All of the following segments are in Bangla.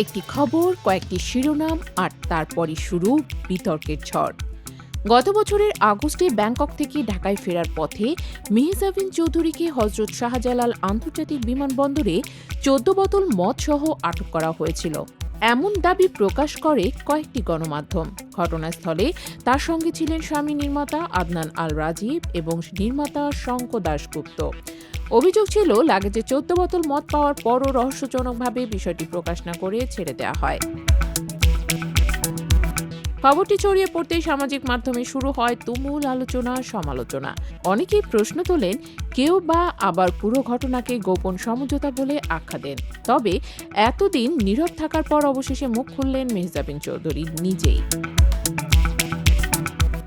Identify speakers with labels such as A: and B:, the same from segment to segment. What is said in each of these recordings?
A: একটি খবর, কয়েকটি শিরোনাম আর তারপরই শুরু বিতর্কের ঝড়। গত বছরের আগস্টে ব্যাংকক থেকে ঢাকায় ফেরার পথে মেহজাবিন চৌধুরীকে হজরত শাহজালাল আন্তর্জাতিক বিমানবন্দরে ১৪ বোতল মদসহ আটক করা হয়েছিল, এমন দাবি প্রকাশ করে কয়েকটি গণমাধ্যম। ঘটনাস্থলে তার সঙ্গে ছিলেন স্বামী নির্মাতা আদনান আল রাজীব এবং নির্মাতা শঙ্ক দাশগুপ্ত। অভিযোগ ছিল, লাগেজে ১৪ বোতল মদ পাওয়ার পরও রহস্যজনকভাবে বিষয়টি প্রকাশ না করে ছেড়ে দেওয়া হয়। খবরটি ছড়িয়ে পড়তেই সামাজিক মাধ্যমে শুরু হয় তুমুল আলোচনা সমালোচনা। অনেকেই প্রশ্ন তোলেন, কেউ বা আবার পুরো ঘটনাকে গোপন সমঝোতা বলে আখ্যা দেন। তবে এতদিন নীরব থাকার পর অবশেষে মুখ খুললেন মেহজাবিন চৌধুরী নিজেই।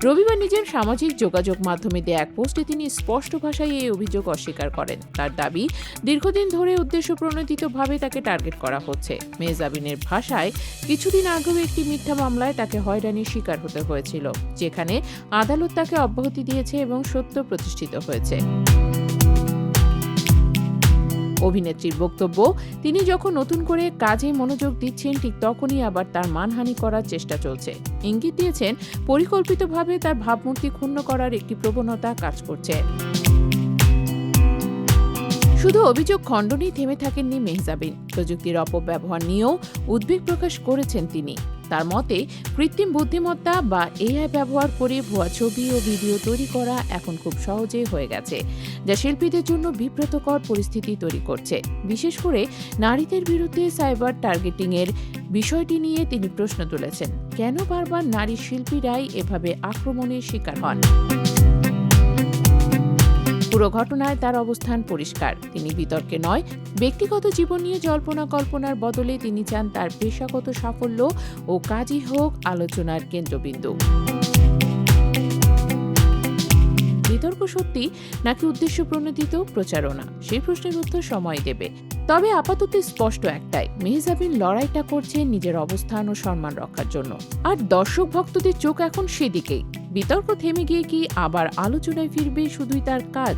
A: রবিবার নিজের সামাজিক যোগাযোগ মাধ্যমে দেয়া এক পোস্টে তিনি স্পষ্ট ভাষায় এই অভিযোগ অস্বীকার করেন। তার দাবি, দীর্ঘদিন ধরে উদ্দেশ্য প্রণোদিতভাবে তাকে টার্গেট করা হচ্ছে। মেহজাবিনের ভাষায়, কিছুদিন আগেও একটি মিথ্যা মামলায় তাকে হয়রানির শিকার হতে হয়েছিল, যেখানে আদালত তাকে অব্যাহতি দিয়েছে এবং সত্য প্রতিষ্ঠিত হয়েছে। অভিনেত্রীর বক্তব্য, তিনি যখন নতুন করে কাজে মনোযোগ দিচ্ছেন ঠিক তখনই আবার তার মানহানি করার চেষ্টা চলছে। ইঙ্গিত দিয়েছেন, পরিকল্পিতভাবে তার ভাবমূর্তি ক্ষুণ্ণ করার একটি প্রবণতা কাজ করছে। শুধু অভিযোগ খণ্ডনেই থেমে থাকেননি মেহজাবিন। প্রযুক্তির অপব্যবহার নিয়েও উদ্বেগ প্রকাশ করেছেন তিনি। তার মতে, কৃত্রিম বুদ্ধিমত্তা বা এআই ব্যবহার করে ভুয়া ছবি ও ভিডিও তৈরি করা এখন খুব সহজেই হয়ে গেছে, যা শিল্পীদের জন্য বিব্রতকর পরিস্থিতি তৈরি করছে। বিশেষ করে নারীদের বিরুদ্ধে সাইবার টার্গেটিংয়ের বিষয়টি নিয়ে তিনি প্রশ্ন তুলেছেন, কেন বারবার নারী শিল্পীরাই এভাবে আক্রমণের শিকার হন। পুরো ঘটনায় তার অবস্থান পরিষ্কার। তিনি বিতর্কে নয়, ব্যক্তিগত জীবন নিয়ে জল্পনা কল্পনার বদলে তিনি চান তার পেশাগত সাফল্য ও কাজই হোক আলোচনার কেন্দ্রবিন্দু। বিতর্ক সত্যি নাকি উদ্দেশ্য প্রণোদিত প্রচারণা, সেই প্রশ্নের উত্তর সময় দেবে। তবে আপাতত স্পষ্ট একটাই, মেহজাবিন লড়াইটা করছেন নিজের অবস্থান ও সম্মান রক্ষার জন্য, আর দর্শক ভক্তদের চোখ এখন সেদিকেই। বিতর্ক থেমে গিয়ে কি আবার আলোচনায় ফিরবে শুধুই তার কাজ?